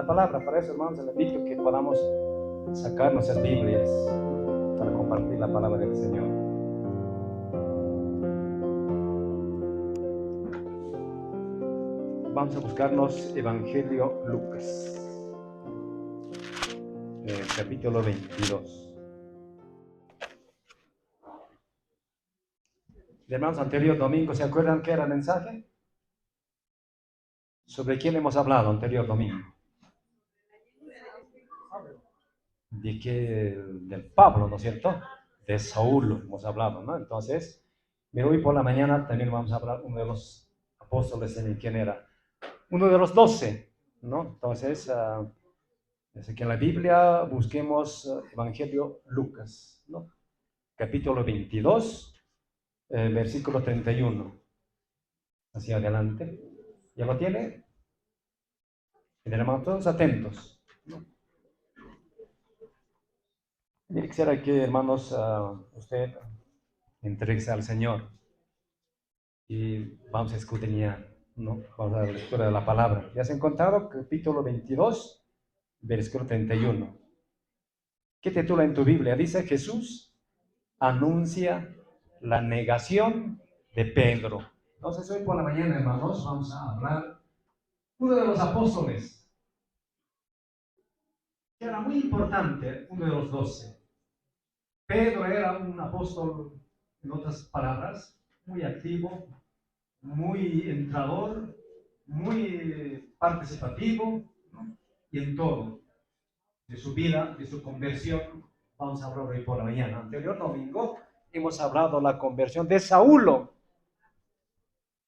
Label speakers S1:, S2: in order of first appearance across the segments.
S1: la palabra. Para eso, hermanos, les invito a que podamos sacar nuestras Biblias para compartir la palabra del Señor. Vamos a buscarnos Evangelio Lucas, capítulo 22. Hermanos, anterior domingo, ¿se acuerdan qué era el mensaje? ¿Sobre quién hemos hablado anterior domingo? Del Pablo, ¿no es cierto? De Saúl hemos hablado, ¿no? Entonces, hoy por la mañana también vamos a hablar uno de los apóstoles, ¿en quién era? Uno de los 12, ¿no? Entonces, así que en la Biblia busquemos Evangelio Lucas, ¿no? Capítulo 22, versículo 31. Hacia adelante. ¿Ya lo tiene? Hermanos, todos atentos, ¿no? Yo quisiera que, hermanos, usted entregue al Señor y vamos a escudriñar, ¿no? Vamos a dar lectura de la palabra. ¿Ya has encontrado? Capítulo 22, versículo 31. ¿Qué titula en tu Biblia? Dice: Jesús anuncia la negación de Pedro. Entonces, hoy por la mañana, hermanos, vamos a hablar uno de los apóstoles, que era muy importante, uno de los 12. Pedro era un apóstol, en otras palabras, muy activo, muy entrador, muy participativo, ¿no? Y en todo, de su vida, de su conversión, vamos a hablar hoy por la mañana. Anterior domingo hemos hablado de la conversión de Saulo.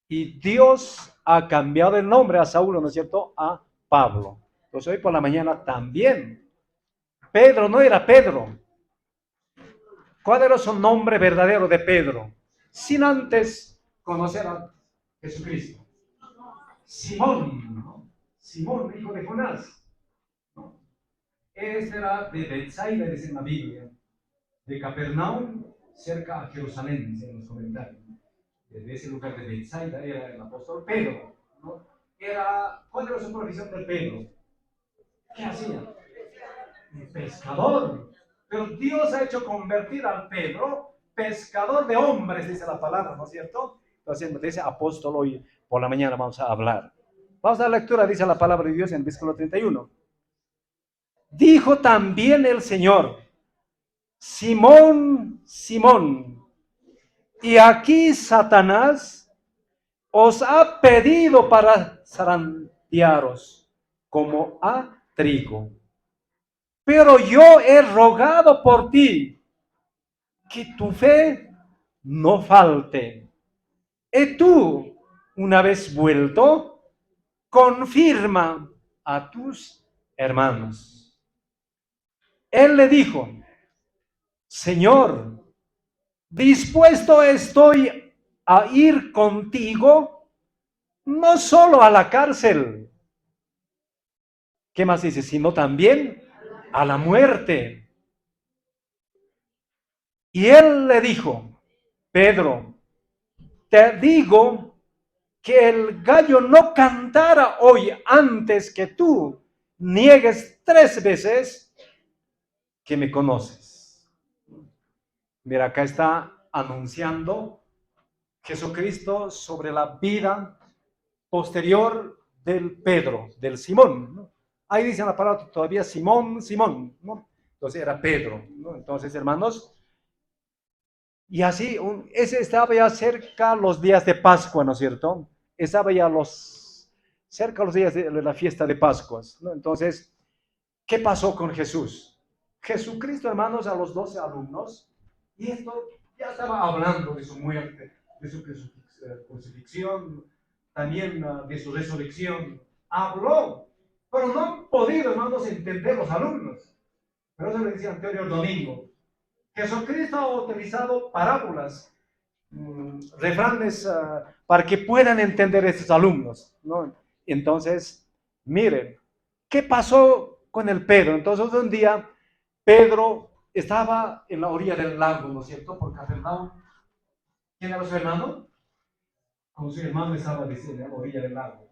S1: Y Dios ha cambiado el nombre a Saulo, ¿no es cierto?, a Pablo. Entonces hoy por la mañana también, Pedro no era Pedro. ¿Cuál era su nombre verdadero de Pedro? Sin antes conocer a Jesucristo. Simón, ¿no? Simón, hijo de Jonás, ¿no? Este era de Betsaida, dice en la Biblia, de Capernaum, cerca a Jerusalén, dice en los comentarios. De ese lugar de Betsaida era el apóstol Pedro, ¿no? ¿Cuál era su profesión de Pedro? ¿Qué hacía? Un pescador. Pero Dios ha hecho convertir al Pedro pescador de hombres, dice la palabra, ¿no es cierto? Entonces, de ese apóstol hoy por la mañana vamos a hablar. Vamos a la lectura, dice la palabra de Dios en el versículo 31. Dijo también el Señor: Simón, Simón, y aquí Satanás os ha pedido para zarandearos como a trigo. Pero yo he rogado por ti que tu fe no falte. Y tú, una vez vuelto, confirma a tus hermanos. Él le dijo: Señor, dispuesto estoy a ir contigo, no solo a la cárcel. ¿Qué más dice? Sino también a la muerte. Y él le dijo: Pedro, te digo que el gallo no cantara hoy antes que tú niegues 3 veces que me conoces. Mira, acá está anunciando Jesucristo sobre la vida posterior del Pedro, del Simón, ¿no? Ahí dice la palabra todavía Simón, Simón, ¿no? Entonces era Pedro, ¿no? Entonces, hermanos, y así, ese estaba ya cerca los días de Pascua, ¿no es cierto? Estaba ya cerca los días de la fiesta de Pascuas, ¿no? Entonces, ¿qué pasó con Jesús? Jesucristo, hermanos, a los 12 alumnos, y esto ya estaba hablando de su muerte, de su crucifixión, también de su resurrección. Habló, pero no han podido, hermanos, entender los alumnos. Pero eso le decía anterior domingo. Jesucristo ha utilizado parábolas, refranes, para que puedan entender estos alumnos, ¿no? Entonces, miren, ¿qué pasó con el Pedro? Entonces, un día, Pedro estaba en la orilla del lago, ¿no es cierto? Por Capernaum. ¿Quién era su hermano? Con su hermano estaba en la orilla del lago.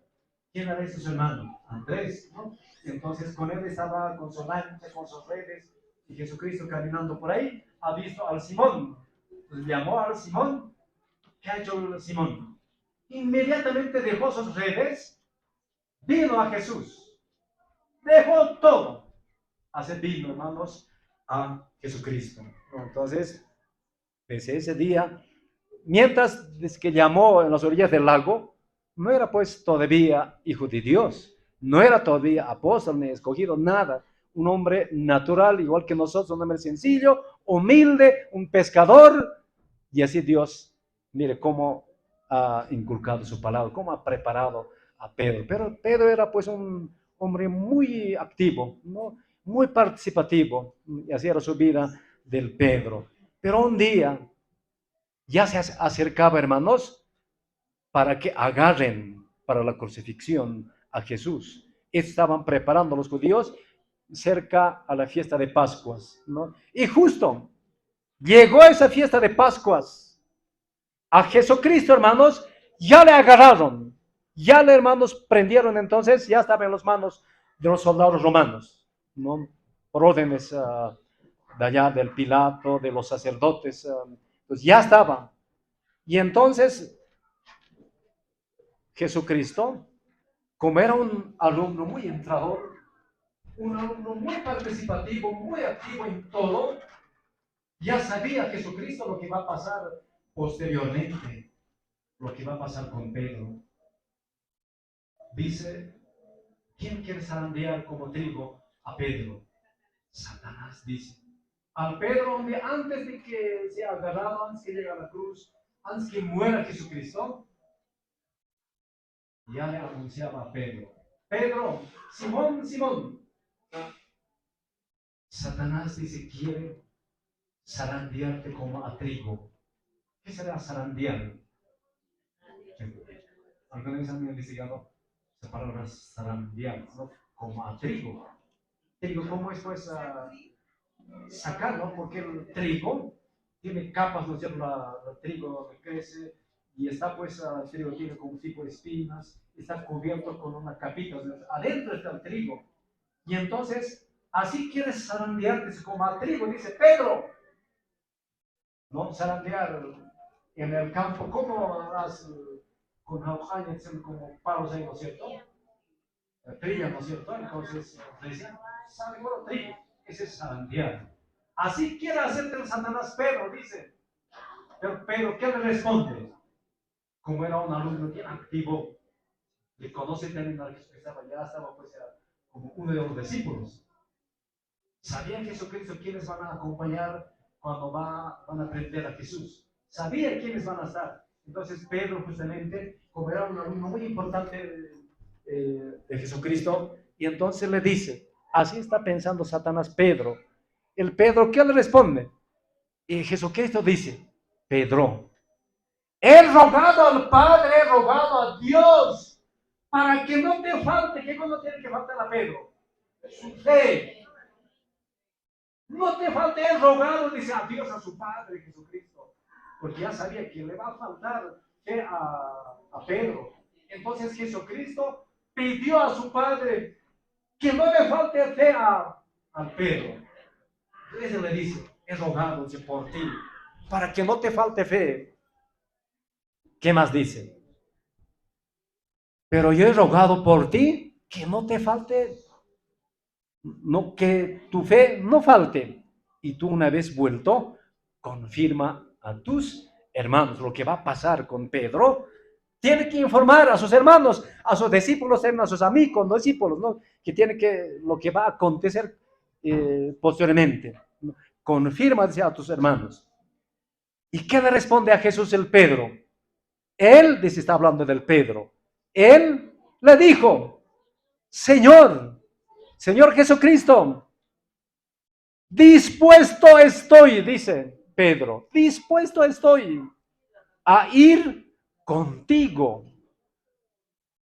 S1: ¿Quién era ese su hermano? Andrés, ¿no? Entonces con él estaba con su lancha, con sus redes, y Jesucristo caminando por ahí, ha visto al Simón. Entonces llamó al Simón. ¿Qué ha hecho el Simón? Inmediatamente dejó sus redes, vino a Jesús, dejó todo. Hace vino, hermanos, a Jesucristo. Entonces, desde ese día, mientras desde que llamó en las orillas del lago, no era pues todavía hijo de Dios, no era todavía apóstol ni escogido, nada. Un hombre natural, igual que nosotros, un hombre sencillo, humilde, un pescador. Y así Dios, mire cómo ha inculcado su palabra, cómo ha preparado a Pedro. Pero Pedro era pues un hombre muy activo, ¿no? Muy participativo, y así era su vida del Pedro. Pero un día ya se acercaba, hermanos, para que agarren para la crucifixión a Jesús. Estaban preparando los judíos cerca a la fiesta de Pascuas, ¿no? Y justo llegó esa fiesta de Pascuas. A Jesucristo, hermanos, ya le agarraron, ya le, hermanos, prendieron. Entonces ya estaba en las manos de los soldados romanos, ¿no? Por órdenes de allá del Pilato, de los sacerdotes, pues ya estaba. Y entonces Jesucristo, como era un alumno muy entrador, un alumno muy participativo, muy activo en todo, ya sabía Jesucristo lo que va a pasar posteriormente, lo que va a pasar con Pedro. Dice, ¿quién quiere zarandear como trigo a Pedro? Satanás, dice. Al Pedro, donde antes de que sea agarrado, antes que llegue a la cruz, antes que muera Jesucristo, ya le anunciaba a Pedro. Pedro, Simón, Simón. Satanás dice, quiere zarandearte como a trigo. ¿Qué será zarandear? Alguna vez han investigado esa palabra zarandear, ¿no? Como a trigo. Trigo, ¿cómo es pues sacarlo? Porque el trigo tiene capas, ¿no es cierto? El trigo crece y está pues, el trigo tiene como un tipo de espinas, está cubierto con una capita, o sea, adentro está el trigo. Y entonces, así quieres zarandearte como a trigo, dice Pedro. ¿No? Zarandear en el campo, ¿cómo harás con jaujanes, como palos ahí, ¿no es cierto? Trilla, ¿no es cierto? Entonces, decían, sale bueno trigo, ese es zarandear. Así quiere hacerte el Satanás Pedro, dice. Pero Pedro, ¿qué le responde? Como era un alumno bien activo, le conoce también a Jesús, que ya estaba pues como uno de los discípulos. Sabía Jesucristo quiénes van a acompañar cuando van a prender a Jesús. Sabía quiénes van a estar. Entonces Pedro justamente, como era un alumno muy importante de Jesucristo, y entonces le dice, así está pensando Satanás Pedro. El Pedro, ¿qué le responde? Y Jesucristo dice, Pedro, he rogado al Padre, he rogado a Dios, para que no te falte. ¿Qué cosa tiene que faltar a Pedro? Su fe. No te falte, he rogado, dice, a Dios, a su Padre Jesucristo, porque ya sabía que le va a faltar fe a Pedro. Entonces Jesucristo pidió a su Padre que no le falte fe a Pedro. Entonces le dice, he rogado, dice, por ti, para que no te falte fe. ¿Qué más dice? Pero yo he rogado por ti que no te falte, no, que tu fe no falte. Y tú, una vez vuelto, confirma a tus hermanos lo que va a pasar con Pedro. Tiene que informar a sus hermanos, a sus discípulos, a sus amigos, no discípulos, ¿no? Que tiene que, lo que va a acontecer posteriormente. ¿No? Confirma, dice, a tus hermanos. ¿Y qué le responde a Jesús el Pedro? Él, dice, está hablando del Pedro. Él le dijo, Señor Jesucristo, dispuesto estoy, dice Pedro, dispuesto estoy a ir contigo.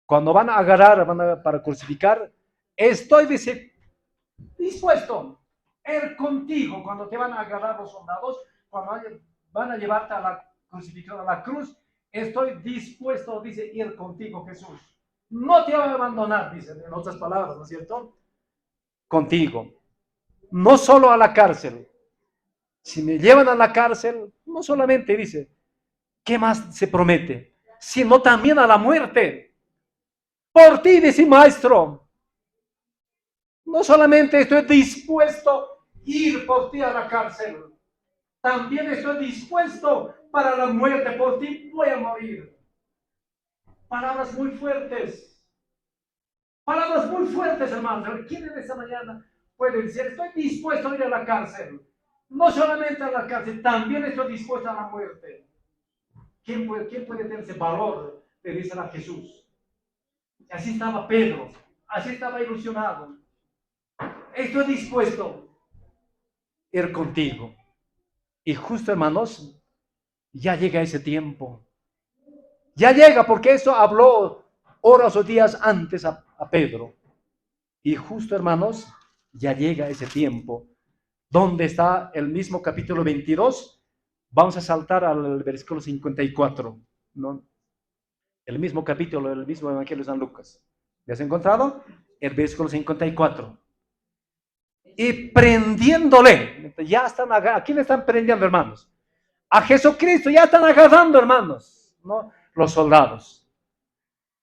S1: Cuando van a agarrar, para crucificar, estoy, dice, dispuesto a ir contigo. Cuando te van a agarrar los soldados, cuando van a llevarte a la crucifixión, a la cruz, estoy dispuesto, dice, ir contigo, Jesús. no te voy a abandonar, dice en otras palabras, ¿no es cierto? Contigo. No solo a la cárcel. Si me llevan a la cárcel, no solamente dice, ¿qué más se promete? Sino también a la muerte. Por ti, dice maestro. No solamente estoy dispuesto a ir por ti a la cárcel, también estoy dispuesto para la muerte. Por ti voy a morir. Palabras muy fuertes. Palabras muy fuertes, hermanos. ¿Quién en esta mañana puede decir, estoy dispuesto a ir a la cárcel? No solamente a la cárcel, también estoy dispuesto a la muerte. ¿Quién puede tener ese valor de decir a Jesús? Así estaba Pedro, así estaba ilusionado. Estoy dispuesto a ir contigo. Y justo, hermanos, ya llega ese tiempo. Ya llega, porque eso habló horas o días antes a Pedro. Y justo, hermanos, ya llega ese tiempo. ¿Dónde está el mismo capítulo 22? Vamos a saltar al versículo 54, ¿no? El mismo capítulo, el mismo Evangelio de San Lucas. ¿Ya has encontrado? El versículo 54. Y prendiéndole, ya están, ¿a quién están prendiendo, hermanos? A Jesucristo, ya están agarrando, hermanos, ¿no? Los soldados.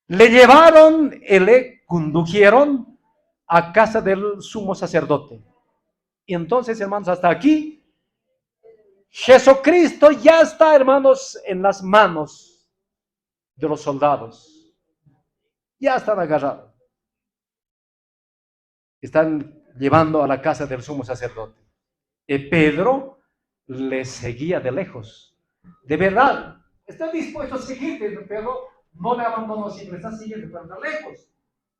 S1: Le llevaron y le condujeron a casa del sumo sacerdote. Y entonces, hermanos, hasta aquí, Jesucristo ya está, hermanos, en las manos de los soldados. Ya están agarrados. Están llevando a la casa del sumo sacerdote. Y Pedro le seguía de lejos. De verdad, está dispuesto a seguirte, pero no le abandonó, siempre está siguiendo, pero de lejos.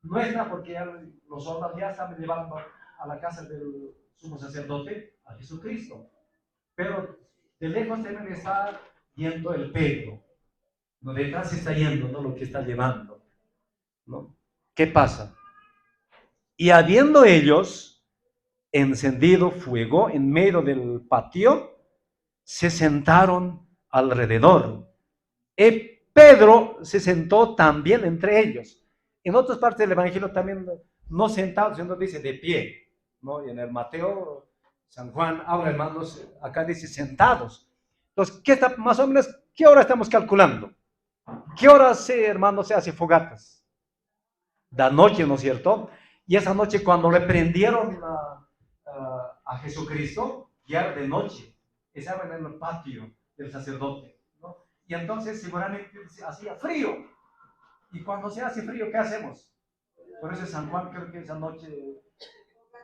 S1: No está porque ya los soldados ya están llevando a la casa del sumo sacerdote a Jesucristo. Pero de lejos también está yendo el Pedro. No, detrás está yendo, ¿no? Lo que está llevando, ¿no? ¿Qué pasa? Y habiendo ellos encendido fuego en medio del patio, se sentaron alrededor. Y Pedro se sentó también entre ellos. En otras partes del Evangelio también no sentado, sino dice de pie, ¿no? Y en el Mateo, San Juan habla, hermanos, acá dice sentados. Entonces, ¿qué está, más o menos, qué hora estamos calculando? ¿Qué hora, hermanos, se hace fogatas? De noche, ¿no es cierto? Y esa noche cuando le prendieron a Jesucristo, ya era de noche, estaban en el patio del sacerdote, ¿no? Y entonces seguramente hacía frío. Y cuando se hace frío, ¿qué hacemos? Por eso San Juan creo que esa noche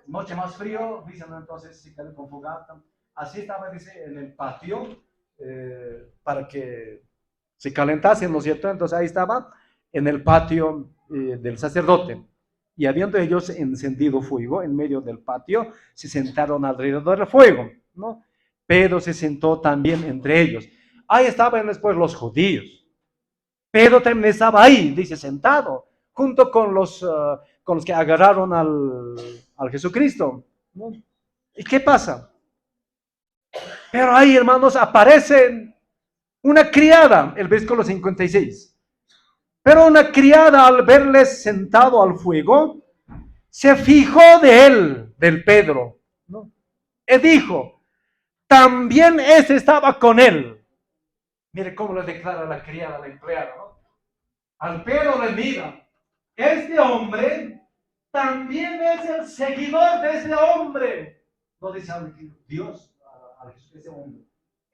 S1: más frío, dicen entonces se quedó con fogata. Así estaba, dice, en el patio, para que se calentasen, ¿no es cierto? Entonces ahí estaba en el patio del sacerdote. Y habiendo ellos encendido fuego en medio del patio, se sentaron alrededor del fuego, ¿no? Pedro se sentó también entre ellos. Ahí estaban después los judíos. Pedro también estaba ahí, dice, sentado, junto con los que agarraron al Jesucristo, ¿no? ¿Y qué pasa? Pero ahí, hermanos, aparece una criada, el versículo 56. Pero una criada, al verle sentado al fuego, se fijó de él, del Pedro, ¿no? Y dijo, también ese estaba con él. Mire cómo le declara la criada, la empleada, ¿no? Al Pedro le mira, este hombre también es el seguidor de ese hombre. No dice Dios, a ese hombre.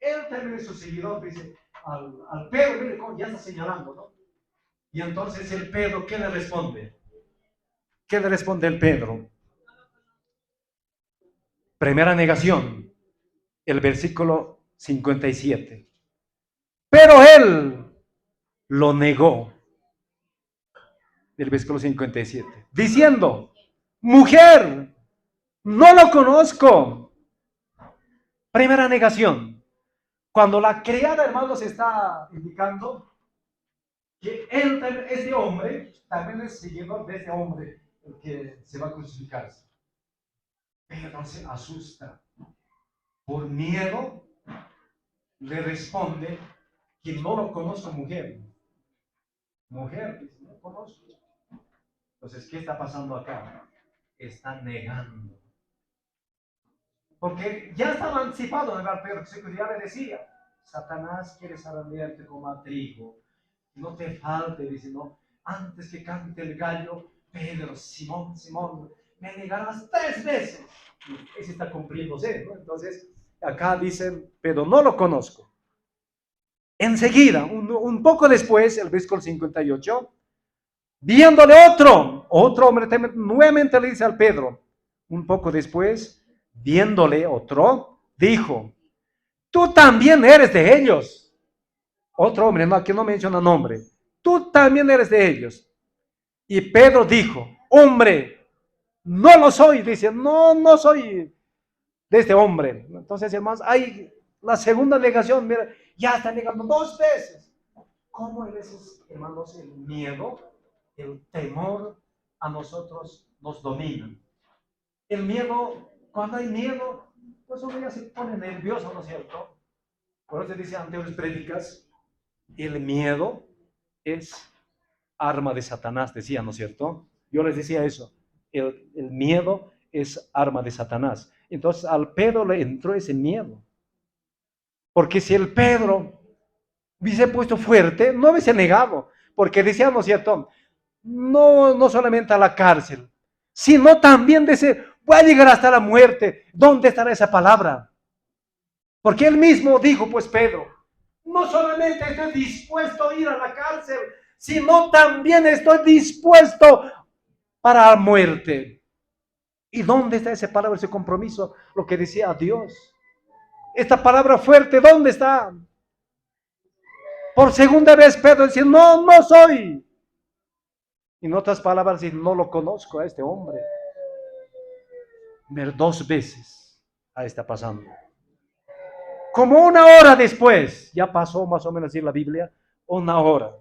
S1: Él también es su seguidor, dice al Pedro, mire cómo ya está señalando, ¿no? Y entonces el Pedro, ¿qué le responde? ¿Qué le responde el Pedro? Primera negación, el versículo 57. Pero él lo negó, el versículo 57, diciendo, mujer, no lo conozco. Primera negación. Cuando la criada, hermanos, está indicando que él, este hombre, también es seguidor de este hombre, el que se va a crucificarse. Pero se asusta. Por miedo, le responde que no lo conozco, mujer. Mujer, dice, no conozco. Entonces, ¿qué está pasando acá? Está negando. Porque ya estaba anticipado en el versículo, ya le decía, Satanás quiere zarandearte como a trigo. No te falte, dice, no, antes que cante el gallo, Pedro, Simón, Simón, me negarás 3 veces. Ese está cumpliéndose, ¿no? Entonces, acá dicen, pero no lo conozco. Enseguida, un poco después, el versículo 58, viéndole otro hombre, nuevamente le dice al Pedro, un poco después, viéndole otro, dijo, tú también eres de ellos. Otro hombre, no, aquí no menciona nombre, tú también eres de ellos. Y Pedro dijo, hombre, no lo soy, dice, no soy de este hombre. Entonces, hermanos, hay la segunda negación, mira, ya está negando 2 veces. ¿Cómo es, hermanos, el miedo, el temor a nosotros nos domina? El miedo, cuando hay miedo, pues uno ya se pone nervioso, ¿no es cierto? Por eso dice anteriores prédicas, el miedo es arma de Satanás, decía, ¿no es cierto? Yo les decía eso, el miedo es arma de Satanás. Entonces al Pedro le entró ese miedo. Porque si el Pedro hubiese puesto fuerte, no hubiese negado. Porque decía, ¿no es cierto? No solamente a la cárcel, sino también dice, voy a llegar hasta la muerte. ¿Dónde estará esa palabra? Porque él mismo dijo, pues Pedro, no solamente estoy dispuesto a ir a la cárcel, sino también estoy dispuesto para la muerte. ¿Y dónde está esa palabra, ese compromiso? Lo que decía Dios. Esta palabra fuerte, ¿dónde está? Por segunda vez Pedro dice, no soy. En otras palabras, dice, no lo conozco a este hombre. 2 veces ahí está pasando. Como 1 hora después, ya pasó más o menos así la Biblia, 1 hora.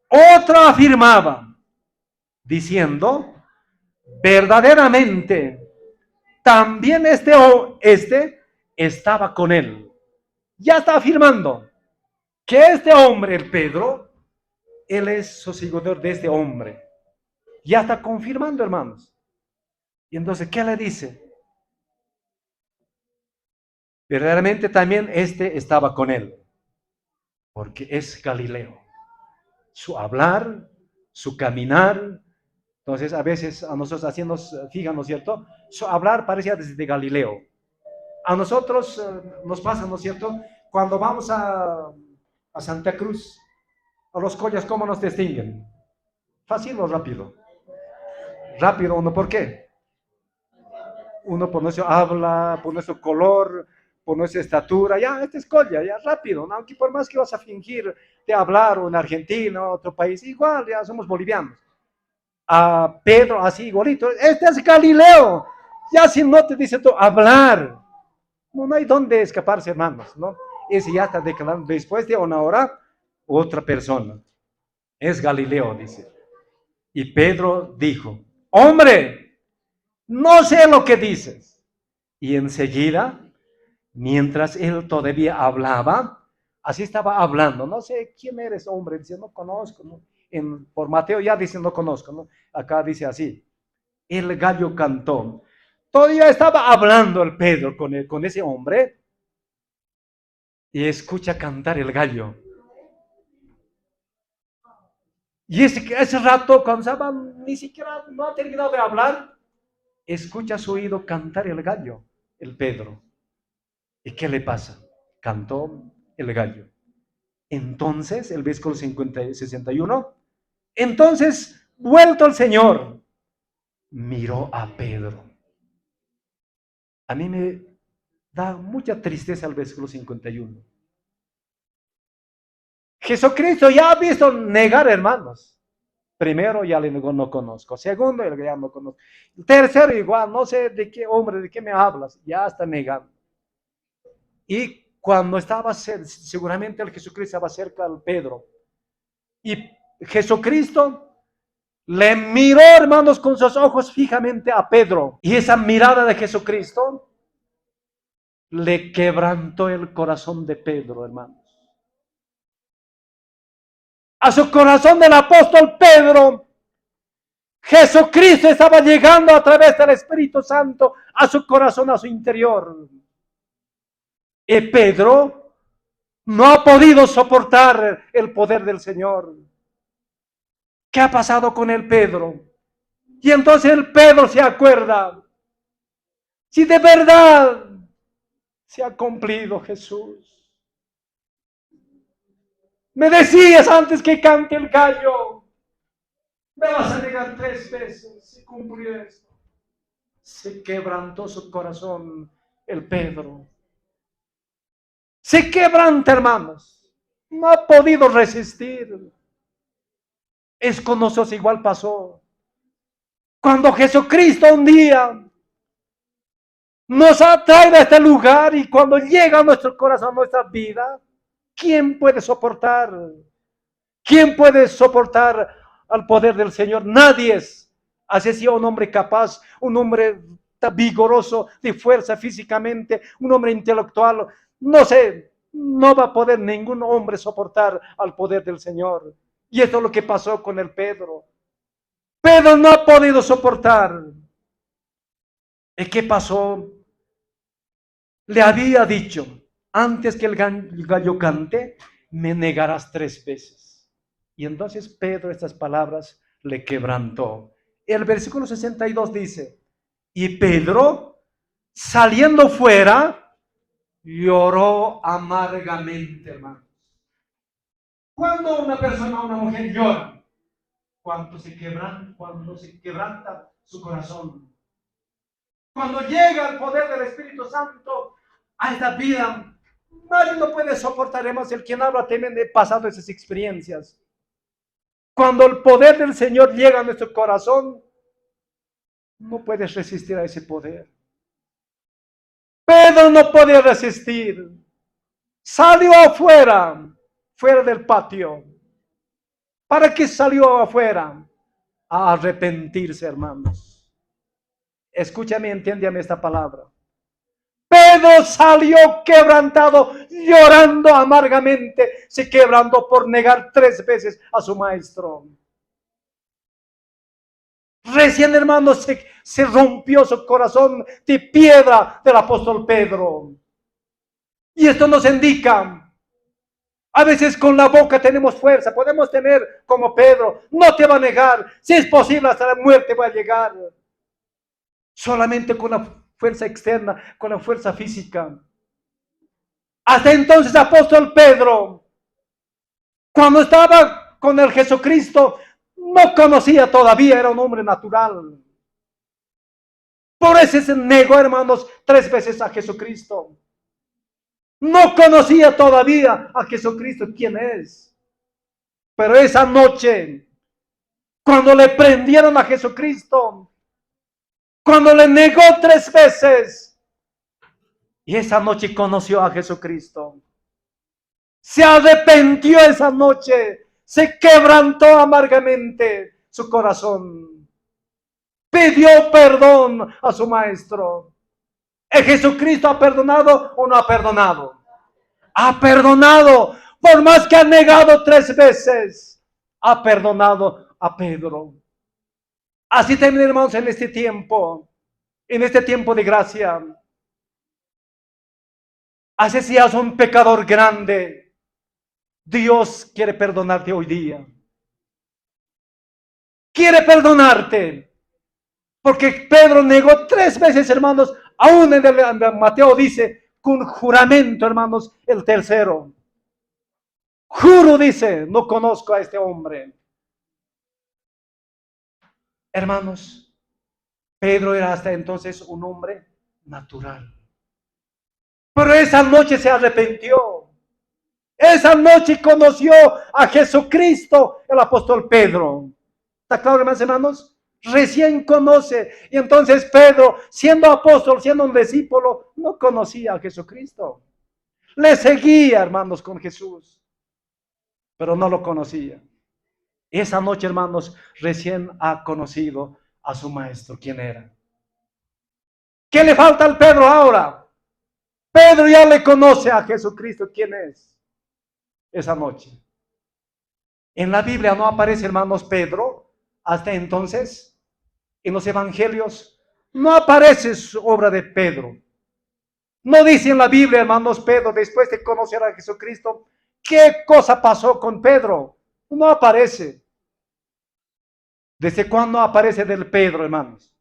S1: Otro afirmaba, diciendo, verdaderamente, también este estaba con él. Ya está afirmando que este hombre, el Pedro, él es sosigodor de este hombre. Ya está confirmando, hermanos. Y entonces, ¿qué le dice? Verdaderamente también este estaba con él, porque es Galileo. Su hablar, su caminar. Entonces, a veces a nosotros así nos fijan, ¿no es cierto? Su hablar parecía desde Galileo. A nosotros nos pasa, ¿no es cierto? Cuando vamos a Santa Cruz, a los collas, ¿cómo nos distinguen? ¿Fácil o rápido? Rápido, ¿uno por qué? Uno por nuestro habla, por nuestro color, por nuestra estatura, ya, este es colla, ya rápido, ¿no? Aunque por más que vas a fingir de hablar o en Argentina o otro país, igual, ya somos bolivianos. A Pedro, así igualito, este es Galileo, ya si no te dice tú hablar, no hay dónde escaparse, hermanos, ¿no? Ese ya está declarando, después de 1 hora, otra persona, es Galileo, dice. Y Pedro dijo, hombre, no sé lo que dices. Y enseguida, mientras él todavía hablaba, así estaba hablando, no sé quién eres, hombre, dice, no conozco, ¿no? Por Mateo ya dice, no conozco, ¿no? Acá dice así, el gallo cantó. Todavía estaba hablando el Pedro con ese hombre y escucha cantar el gallo. Y ese rato, cuando estaba, ni siquiera no ha terminado de hablar, escucha a su oído cantar el gallo, el Pedro. ¿Y qué le pasa? Cantó el gallo. Entonces, el versículo 61, entonces, vuelto el Señor, miró a Pedro. A mí me da mucha tristeza el versículo 51. Jesucristo ya ha visto negar, hermanos. Primero, ya le negó, no conozco. Segundo, ya no conozco. Tercero, igual, no sé de qué hombre, de qué me hablas. Ya está negando. Y cuando estaba, seguramente el Jesucristo estaba cerca al Pedro. Y Jesucristo le miró, hermanos, con sus ojos fijamente a Pedro. Y esa mirada de Jesucristo le quebrantó el corazón de Pedro, hermanos. A su corazón del apóstol Pedro Jesucristo estaba llegando a través del Espíritu Santo a su corazón, a su interior. Y Pedro no ha podido soportar el poder del Señor. ¿Qué ha pasado con el Pedro? Y entonces el Pedro se acuerda, si de verdad se ha cumplido, Jesús. Me decías antes que cante el gallo, me vas a negar 3 veces, se cumplió esto. Se quebrantó su corazón el Pedro. Se quebranta, hermanos. No ha podido resistir. Es con nosotros igual pasó. Cuando Jesucristo un día nos atrae a este lugar y cuando llega a nuestro corazón, a nuestra vida, ¿quién puede soportar? ¿Quién puede soportar al poder del Señor? Nadie es. Así sea un hombre capaz, un hombre vigoroso, de fuerza físicamente, un hombre intelectual. No sé, no va a poder ningún hombre soportar al poder del Señor. Y esto es lo que pasó con el Pedro. Pedro no ha podido soportar. ¿Y qué pasó? Le había dicho, antes que el gallo cante, me negarás 3 veces. Y entonces Pedro estas palabras le quebrantó. El versículo 62 dice, y Pedro, saliendo fuera, lloró amargamente, hermanos. Cuando una persona, una mujer llora, cuando se quebranta su corazón, cuando llega el poder del Espíritu Santo a esta vida, nadie lo puede soportar. Además, el quien habla también de pasado esas experiencias. Cuando el poder del Señor llega a nuestro corazón, no puedes resistir a ese poder. Pedro no podía resistir. Salió afuera, fuera del patio. ¿Para qué salió afuera? A arrepentirse, hermanos. Escúchame, entiéndame esta palabra. Pedro salió quebrantado, llorando amargamente, se quebrantó por negar 3 veces a su maestro. Recién, hermanos, se rompió su corazón de piedra del apóstol Pedro. Y esto nos indica, a veces con la boca tenemos fuerza, podemos tener como Pedro, no te va a negar, si es posible hasta la muerte va a llegar. Solamente con la fuerza externa, con la fuerza física. Hasta entonces, apóstol Pedro, cuando estaba con el Jesucristo, no conocía todavía, era un hombre natural. Por eso se negó, hermanos, 3 veces a Jesucristo. No conocía todavía a Jesucristo, quién es. Pero esa noche, cuando le prendieron a Jesucristo, cuando le negó 3 veces, y esa noche conoció a Jesucristo. Se arrepintió esa noche, se quebrantó amargamente su corazón. Pidió perdón a su maestro. ¿El Jesucristo ha perdonado o no ha perdonado? Ha perdonado, por más que ha negado 3 veces, ha perdonado a Pedro. Así también, hermanos, en este tiempo de gracia, así seas un pecador grande, Dios quiere perdonarte hoy día. Quiere perdonarte. Porque Pedro negó 3 veces, hermanos. Aún en Mateo dice, con juramento, hermanos, el tercero. Juro, dice, no conozco a este hombre. Hermanos, Pedro era hasta entonces un hombre natural. Pero esa noche se arrepintió. Esa noche conoció a Jesucristo, el apóstol Pedro. ¿Está claro, hermanos? Recién conoce. Y entonces Pedro, siendo apóstol, siendo un discípulo, no conocía a Jesucristo. Le seguía, hermanos, con Jesús, pero no lo conocía. Esa noche, hermanos, recién ha conocido a su maestro, quién era. ¿Qué le falta al Pedro ahora? Pedro ya le conoce a Jesucristo, quién es. Esa noche. En la Biblia no aparece, hermanos, Pedro Hasta entonces, en los evangelios, no aparece su obra de Pedro. No dice en la Biblia, hermanos, Pedro, después de conocer a Jesucristo, ¿qué cosa pasó con Pedro? No aparece. ¿Desde cuándo aparece del Pedro, hermanos?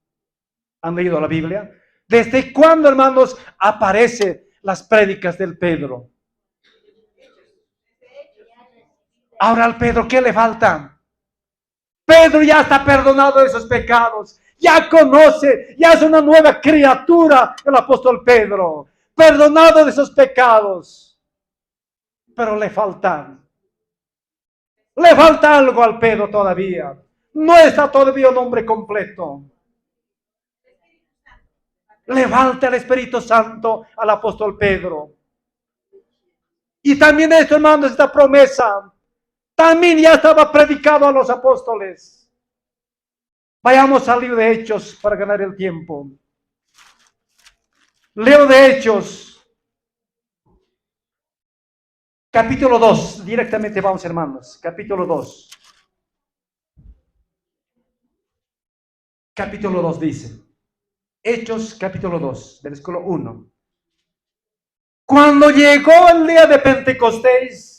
S1: ¿Han leído la Biblia? ¿Desde cuándo, hermanos, aparecen las prédicas del Pedro? Ahora al Pedro, ¿qué le falta? Pedro ya está perdonado de sus pecados. Ya conoce, ya es una nueva criatura el apóstol Pedro. Perdonado de sus pecados. Pero le falta algo al Pedro todavía. No está todavía un hombre completo. Le falta el Espíritu Santo al apóstol Pedro. Y también esto, hermanos, esta promesa también ya estaba predicado a los apóstoles. Vayamos al libro de Hechos para ganar el tiempo. Leo de Hechos, capítulo 2. Directamente vamos, hermanos. Capítulo 2. Capítulo 2 dice. Hechos, capítulo 2, versículo 1. Cuando llegó el día de Pentecostés,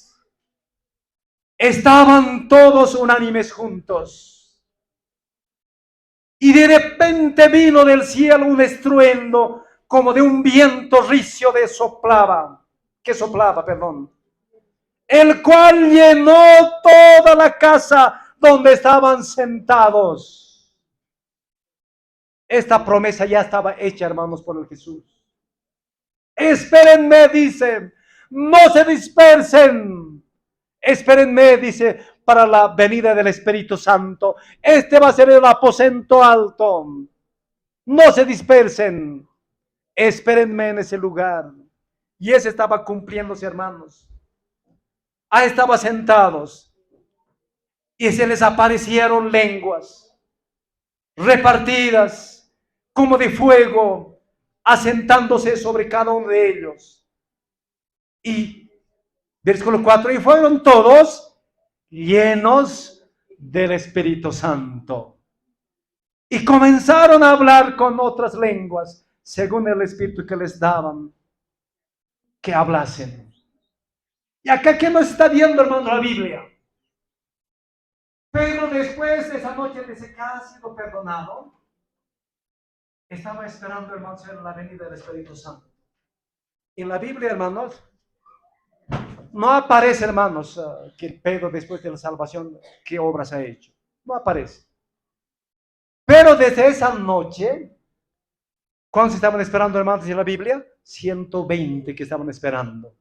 S1: estaban todos unánimes juntos. Y de repente vino del cielo un estruendo como de un viento recio que soplaba, el cual llenó toda la casa donde estaban sentados. Esta promesa ya estaba hecha, hermanos, por el Jesús. Espérenme, dice, no se dispersen. Espérenme, dice, para la venida del Espíritu Santo. Este va a ser el aposento alto. No se dispersen. Espérenme en ese lugar. Y ese estaba cumpliéndose, hermanos. Ahí estaban sentados. Y se les aparecieron lenguas repartidas como de fuego, asentándose sobre cada uno de ellos. Y versículo 4, y fueron todos llenos del Espíritu Santo. Y comenzaron a hablar con otras lenguas, según el Espíritu que les daban que hablasen. Y acá, ¿qué nos está viendo, hermano, la Biblia? Pedro, después de esa noche de que ha sido perdonado, estaba esperando, hermanos, la venida del Espíritu Santo. En la Biblia, hermanos, no aparece, hermanos, que Pedro, después de la salvación, qué obras ha hecho. No aparece. Pero desde esa noche, ¿cuántos estaban esperando, hermanos, en la Biblia? 120 que estaban esperando.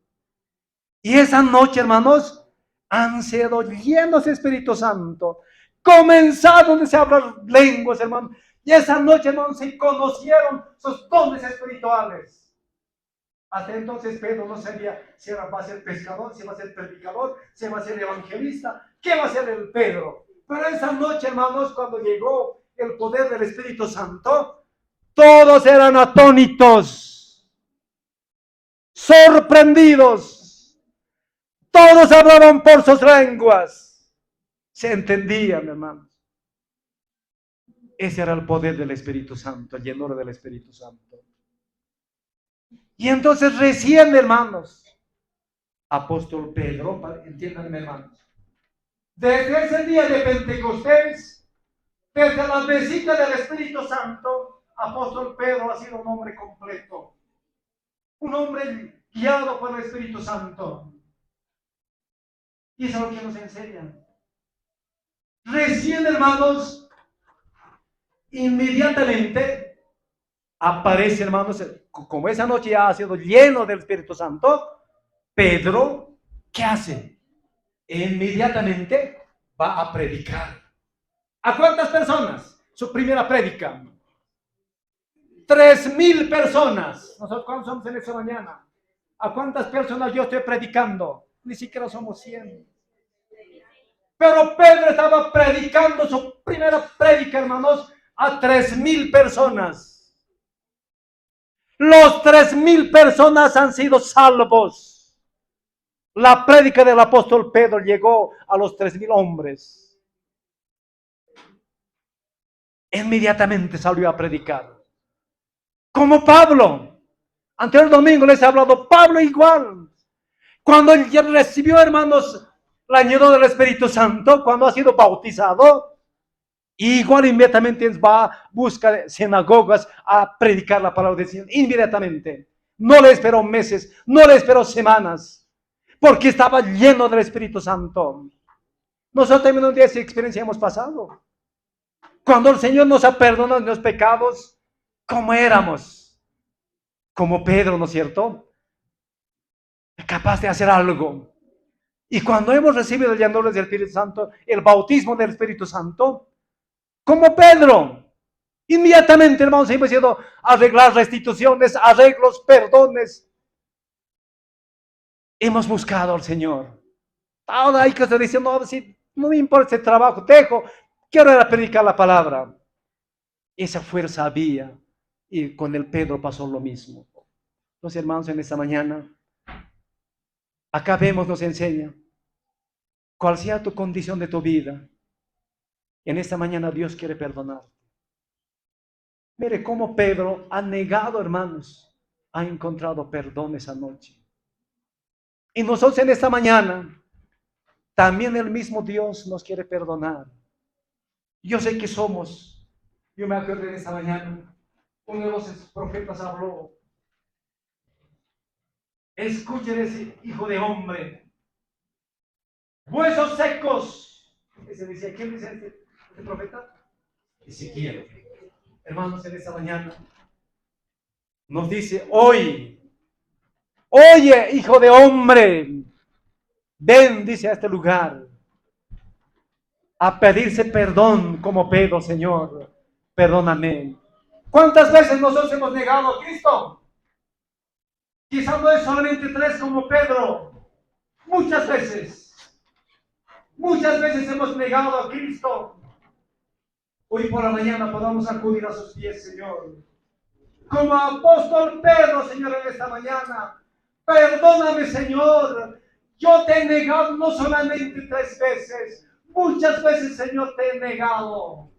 S1: Y esa noche, hermanos, han sido llenos de Espíritu Santo. Comenzaron a hablar lenguas, hermanos. Y esa noche, hermanos, se conocieron sus dones espirituales. Hasta entonces Pedro no sabía si va a ser pescador, si va a ser predicador, si va a ser evangelista, qué va a ser el Pedro. Pero esa noche, hermanos, cuando llegó el poder del Espíritu Santo, todos eran atónitos, sorprendidos, todos hablaban por sus lenguas, se entendían, hermanos. Ese era el poder del Espíritu Santo, el llenura del Espíritu Santo. Y entonces recién, hermanos, apóstol Pedro, entiéndanme, hermanos, desde ese día de Pentecostés, desde la visita del Espíritu Santo, apóstol Pedro ha sido un hombre completo, un hombre guiado por el Espíritu Santo. Y eso es lo que nos enseñan. Recién, hermanos, inmediatamente aparece, hermanos, como esa noche ya ha sido lleno del Espíritu Santo, Pedro, ¿qué hace? Inmediatamente va a predicar. ¿A cuántas personas? Su primera prédica. 3,000 personas. ¿Nosotros cuántos somos en esta mañana? ¿A cuántas personas yo estoy predicando? Ni siquiera somos 100. Pero Pedro estaba predicando su primera prédica, hermanos, a 3,000 personas. Los 3,000 personas han sido salvos. La prédica del apóstol Pedro llegó a los 3,000 hombres. inmediatamente salió a predicar. Como Pablo. Ante el domingo les he hablado, Pablo igual. Cuando él ya recibió, hermanos, la llenura del Espíritu Santo, cuando ha sido bautizado, igual inmediatamente va, busca sinagogas a predicar la palabra del Señor. Inmediatamente. No le esperó meses, no le esperó semanas, porque estaba lleno del Espíritu Santo. Nosotros también un día esa experiencia hemos pasado. Cuando el Señor nos ha perdonado los pecados, como éramos, como Pedro, ¿no es cierto? Capaz de hacer algo. Y cuando hemos recibido el llenura del Espíritu Santo, el bautismo del Espíritu Santo, como Pedro, inmediatamente, hermanos, hemos ido a arreglar restituciones, arreglos, perdones. Hemos buscado al Señor. Ahora hay que estar diciendo, no, si no me importa ese trabajo, quiero ir a predicar la palabra. Esa fuerza había, y con el Pedro pasó lo mismo. Entonces, hermanos, en esta mañana, acá vemos, nos enseña, cual sea tu condición de tu vida, en esta mañana Dios quiere perdonarte. Mire cómo Pedro ha negado, hermanos, ha encontrado perdón esa noche. Y nosotros en esta mañana, también el mismo Dios nos quiere perdonar. Yo sé que somos, yo me acuerdo de esta mañana, uno de los profetas habló, escuchen ese hijo de hombre, huesos secos. Ese decía, ¿quién dice este profeta? Ezequiel. Hermanos, en esta mañana nos dice, oye, hijo de hombre, ven, dice, a este lugar, a pedirse perdón como Pedro, Señor, perdóname. ¿Cuántas veces nosotros hemos negado a Cristo? Quizás no es solamente 3 como Pedro. Muchas veces hemos negado a Cristo. Hoy por la mañana podamos acudir a sus pies, Señor. Como apóstol Pedro, Señor, en esta mañana. Perdóname, Señor. Yo te he negado no solamente 3 veces. Muchas veces, Señor, te he negado.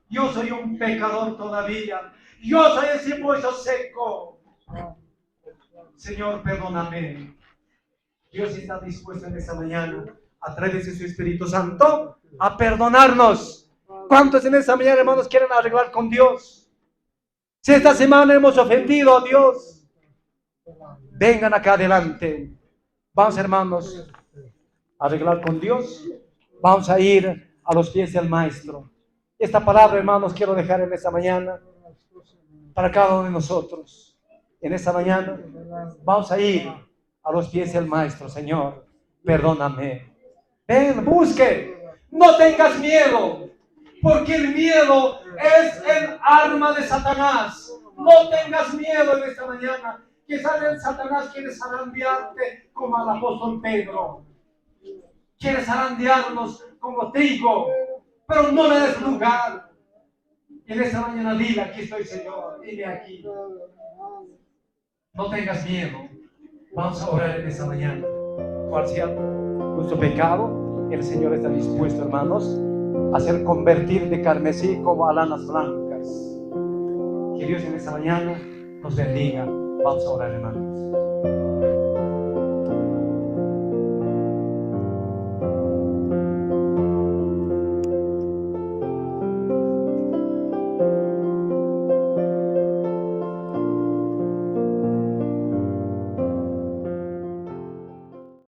S1: Yo soy un pecador todavía. Yo soy ese hueso seco. Señor, perdóname. Dios está dispuesto en esta mañana, a través de su Espíritu Santo, a perdonarnos. ¿Cuántos en esta mañana, hermanos, quieren arreglar con Dios? Si esta semana hemos ofendido a Dios, vengan acá adelante. Vamos, hermanos, a arreglar con Dios. Vamos a ir a los pies del Maestro. Esta palabra, hermanos, quiero dejar en esta mañana para cada uno de nosotros. En esta mañana vamos a ir a los pies del Maestro. Señor, perdóname. Ven, busque. No tengas miedo, porque el miedo es el arma de Satanás. No tengas miedo en esta mañana. Quizás el Satanás quiere zarandearte como al apóstol Pedro. Quiere zarandearnos como trigo, pero no le des lugar. En esta mañana dile, aquí estoy, Señor, dile aquí. No tengas miedo. Vamos a orar en esta mañana. Cual sea nuestro pecado, el Señor está dispuesto, hermanos, a hacer convertir de carmesí como a lanas blancas. Que Dios en esta mañana nos bendiga. Vamos a orar, hermanos.